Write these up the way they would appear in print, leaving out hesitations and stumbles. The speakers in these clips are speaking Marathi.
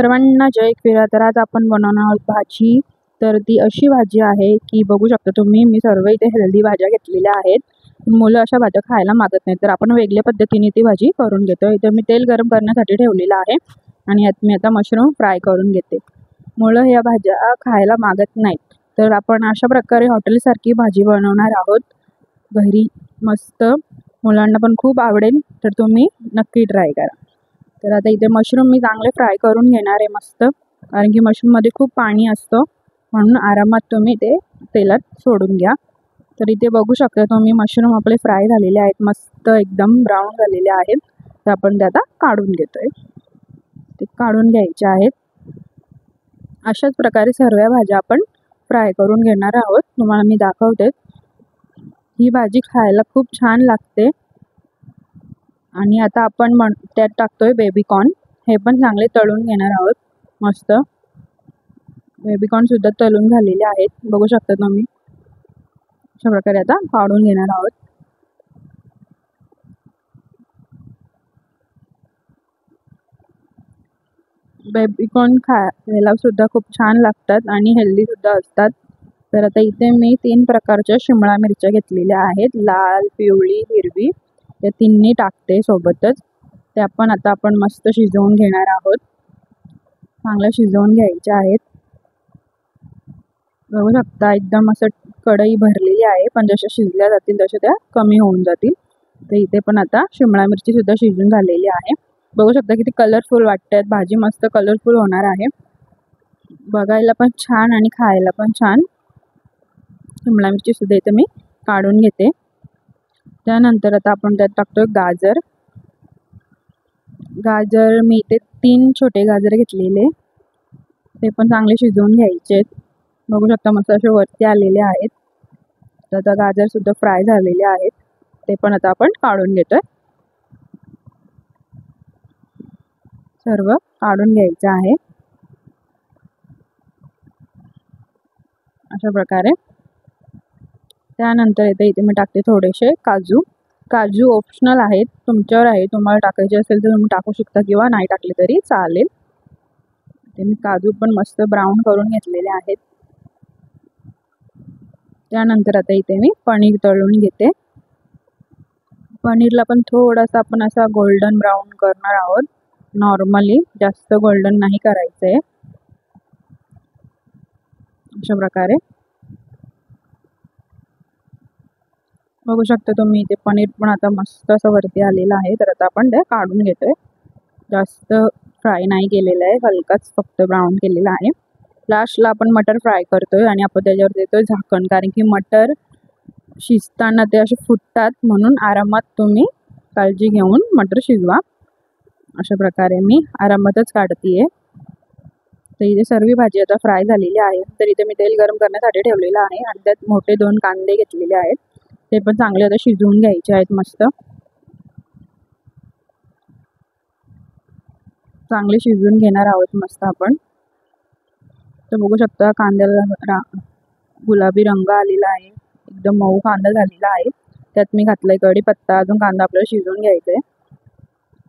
सर्वांना जय एकविरा. तर आज आपण बनवणार आहोत भाजी. तर ती अशी भाजी आहे की बघू शकता तुम्ही, मी सर्व इथे हेल्दी भाज्या घेतलेल्या आहेत. मुलं अशा भाज्या खायला मागत नाहीत, तर आपण वेगळ्या पद्धतीने ती भाजी करून घेतो. इथे मी तेल गरम करण्यासाठी ठेवलेलं आहे आणि यात मी आता मशरूम फ्राय करून घेते. मुलं या भाज्या खायला मागत नाहीत, तर आपण अशा प्रकारे हॉटेलसारखी भाजी बनवणार आहोत घरी. मस्त, मुलांना पण खूप आवडेल, तर तुम्ही नक्की ट्राय करा. तर आता इथे मशरूम मी चांगले फ्राय करून घेणार आहे मस्त, कारण की मशरूममध्ये खूप पाणी असतं, म्हणून आरामात तुम्ही ते तेलात सोडून घ्या. तर इथे बघू शकता तुम्ही, मशरूम आपले फ्राय झालेले आहेत, मस्त एकदम ब्राऊन झालेले आहेत. तर आपण ते आता काढून घेतोय. ते काढून घ्यायचे आहेत. अशाच प्रकारे सर्व भाज्या आपण फ्राय करून घेणार आहोत. तुम्हाला मी दाखवते. ही भाजी खायला खूप छान लागते. आणि आता आपण त्यात टाकतोय बेबीकॉर्न. हे पण चांगले तळून घेणार आहोत मस्त. बेबीकॉर्न सुद्धा तळून झालेले आहेत, बघू शकता तुम्ही. अशा प्रकारे आता काढून घेणार आहोत. बेबीकॉर्न खायला सुद्धा खूप छान लागतात आणि हेल्दी सुद्धा असतात. तर आता इथे मी 3 प्रकारच्या शिमला मिरच्या घेतलेल्या आहेत, लाल, पिवळी, हिरवी. या तिन्ही टाकते सोबतच. ते आपण मस्त शिजवून घेणार आहोत. चांगलं शिजवून घ्यायचे आहेत. बघू शकता एकदम असं कढई भरलेली आहे, पण जशा शिजल्या जातील तशा त्या कमी होऊन जातील. तर इथे पण आता शिमला मिरची सुद्धा शिजून झालेली आहे. बघू शकता किती कलरफुल वाटतात. भाजी मस्त कलरफुल होणार आहे, बघायला पण छान आणि खायला पण छान. शिमला मिरची सुद्धा इथे मी काढून घेते. त्यानंतर आता आपण त्यात टाकतोय गाजर. गाजर मी इथे 3 छोटे गाजर घेतलेले, ते पण चांगले शिजवून घ्यायचे. बघू शकता मस्त असे वरती आलेले आहेत. तर आता गाजर सुद्धा फ्राय झालेले आहेत, ते पण आता आपण काढून घेतोय. सर्व काढून घ्यायचं आहे अशा प्रकारे. त्यानंतर इथे मी टाकते थोडेसे काजू. काजू ऑप्शनल आहेत, तुमच्यावर आहे. तुम्हाला टाकायचे असेल तर तुम्ही टाकू शकता किंवा नाही टाकले तरी चालेल. ते मी काजू पण मस्त ब्राऊन करून घेतलेले आहेत. त्यानंतर आता इथे मी पनीर तळून घेते. पनीरला पण थोडासा आपण असा गोल्डन ब्राऊन करणार आहोत. नॉर्मली जास्त गोल्डन नाही करायचंय. अशा प्रकारे बघू शकता तुम्ही, ते पनीर पण आता मस्त असं वरती आलेलं आहे. तर आता आपण ते काढून घेतोय. जास्त फ्राय नाही केलेलं आहे, हलकाच फक्त ब्राऊन केलेला आहे. लास्टला आपण मटर फ्राय करतोय आणि आपण त्याच्यावर देतोय झाकण, कारण की मटर शिजताना ते असे फुटतात, म्हणून आरामात तुम्ही काळजी घेऊन मटर शिजवा. अशा प्रकारे मी आरामातच काढतीये. तर इथे सर्व भाजी आता फ्राय झालेली आहे. तर इथे मी तेल गरम करण्यासाठी ठेवलेलं आहे आणि त्यात मोठे 2 कांदे घेतलेले आहेत, ते पण चांगले आता शिजवून घ्यायचे आहेत. मस्त चांगले शिजवून घेणार आहोत मस्त आपण. तर बघू शकता कांद्याला गुलाबी रंग आलेला आहे, एकदम मऊ कांदा झालेला आहे. त्यात मी घातलाय कढीपत्ता. अजून कांदा आपल्याला शिजवून घ्यायचा आहे.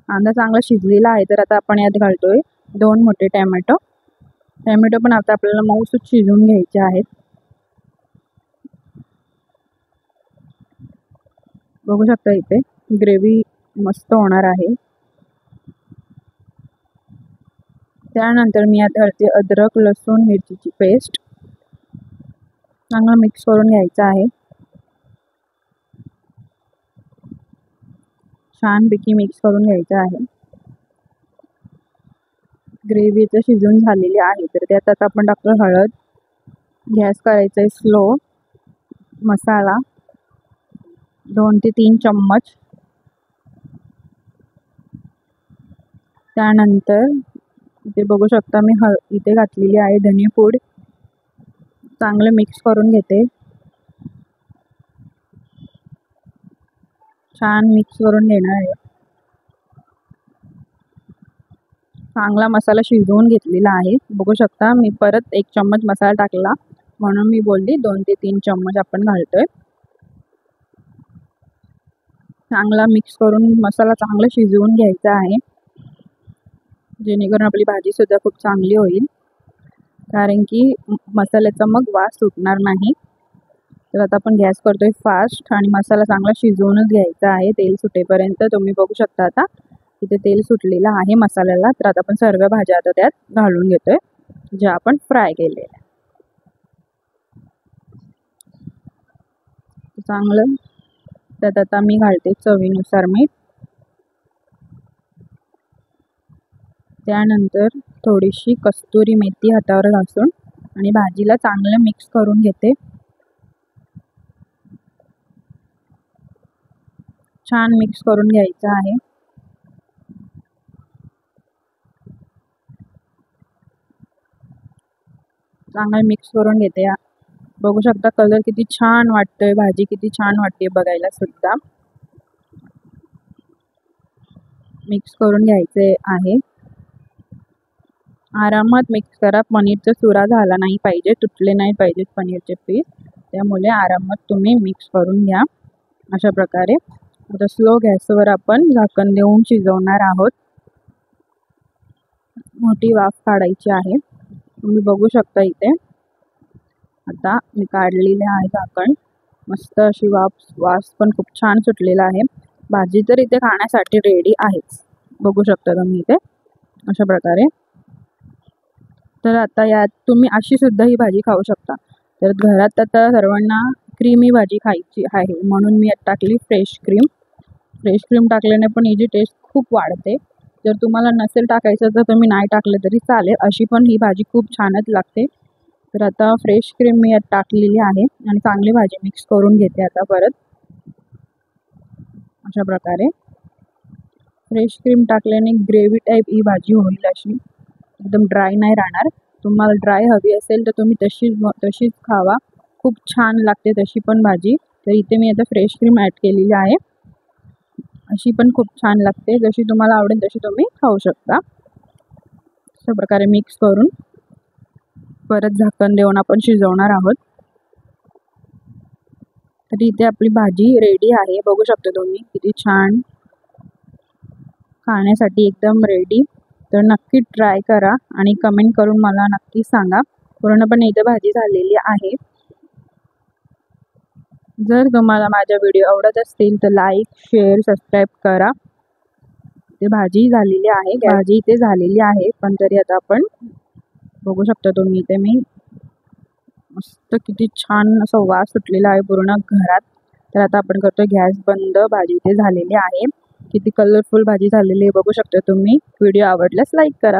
कांदा चांगला शिजलेला आहे. तर आता आपण यात घालतोय 2 मोठे टॅमॅटो. टॅमॅटो पण आता आपल्याला मऊसूत शिजवून घ्यायचे आहेत. बघू शकता इथे ग्रेव्ही मस्त होणार आहे. त्यानंतर मी यात घालते अद्रक, लसूण, मिरचीची पेस्ट. चांगलं मिक्स करून घ्यायचं आहे. छानपैकी मिक्स करून घ्यायचं आहे. ग्रेव्ही तर शिजून झालेली आहे. तर त्यात आता आपण टाकतो हळद. गॅस करायचा आहे स्लो. मसाला 2 ते 3 चम्मच. त्यानंतर इथे बघू शकता मी इथे घातलेली आहे धने पूड. चांगले मिक्स करून घेते. छान मिक्स करून घेणार आहे. चांगला मसाला शिजवून घेतलेला आहे. बघू शकता मी परत 1 चम्मच मसाला टाकला, म्हणून मी बोलली 2 ते 3 चम्मच आपण घालतोय. चांगला मिक्स करून मसाला चांगला शिजवून घ्यायचा आहे. जेणेकरून आपली भाजीसुद्धा खूप चांगली होईल, कारण की मसाल्याचा मग वास सुटणार नाही. तर आता आपण गॅस करतोय फास्ट आणि मसाला चांगला शिजवूनच घ्यायचा आहे तेल सुटेपर्यंत. तुम्ही बघू शकता आता इथे तेल सुटलेलं आहे मसाल्याला. तर आता आपण सर्व भाज्या आता त्यात घालून घेतोय ज्या आपण फ्राय केलेल्या. चांगलं त्यात आता मी घालते चवीनुसार मीठ, त्यानंतर थोडीशी कस्तुरी मेथी हातावर घासून आणि भाजीला चांगलं मिक्स करून घेते. छान मिक्स करून घ्यायचं आहे. चांगलं मिक्स करून घेते. बघू शकता कलर किती छान वाटतोय, भाजी किती छान वाटते बघायला सुद्धा. मिक्स करून घ्यायचे आहे. आरामात मिक्स करा. पनीरचा चुरा झाला नाही पाहिजे, तुटले नाही पाहिजेत पनीरचे पीस, त्यामुळे आरामात तुम्ही मिक्स करून घ्या अशा प्रकारे. आता स्लो गॅसवर आपण झाकण देऊन शिजवणार आहोत. मोठी वाफ काढायची आहे. तुम्ही बघू शकता इथे आता मी काढलेले आहे झाकण. मस्त अशी वास पण खूप छान सुटलेला आहे. भाजी तर इथे खाण्यासाठी रेडी आहेच, बघू शकता तुम्ही इथे अशा प्रकारे. तर आता यात तुम्ही अशी सुद्धा ही भाजी खाऊ शकता. तर घरात आता सर्वांना क्रीमी भाजी खायची आहे म्हणून मी यात टाकली फ्रेश क्रीम. फ्रेश क्रीम टाकल्याने पण हिची टेस्ट खूप वाढते. जर तुम्हाला नसेल टाकायचं तर तुम्ही नाही टाकलं तरी चालेल, अशी पण ही भाजी खूप छानच लागते. तर आता फ्रेश क्रीम मी यात टाकलेली आहे आणि चांगली भाजी मिक्स करून घेते आता परत अशा प्रकारे. फ्रेश क्रीम टाकल्याने ग्रेव्ही टाईप ही भाजी होईल, अशी एकदम ड्राय नाही राहणार. तुम्हाला ड्राय हवी असेल तर तुम्ही तशीच खावा, खूप छान लागते तशी पण भाजी. तर इथे मी आता फ्रेश क्रीम ॲड केलेली आहे, अशी पण खूप छान लागते. जशी तुम्हाला आवडेल तशी तुम्ही खाऊ शकता. अशा प्रकारे मिक्स करून परत झाकण देऊन आपण शिजवणार आहोत. तर इथे आपली भाजी रेडी आहे, बघू शकता तुम्ही किती छान, खाण्यासाठी एकदम रेडी. तर नक्की ट्राय करा आणि कमेंट करून मला नक्की सांगा. पूर्णपणे इथे भाजी झालेली आहे. जर तुम्हाला माझा व्हिडिओ आवडत असतील तर लाईक, शेअर, सबस्क्राईब करा. ते भाजी झालेली आहे, भाजी इथे झालेली आहे, पण तरी आता आपण बघू शकता तुम्ही इथे मी मस्त किती छान असा वास सुटलेला आहे पूर्ण घरात. तर आता आपण करतो गॅस बंद. भाजी इथे झालेली आहे, किती कलरफुल भाजी झालेली आहे बघू शकता तुम्ही. व्हिडिओ आवडल्यास लाईक करा.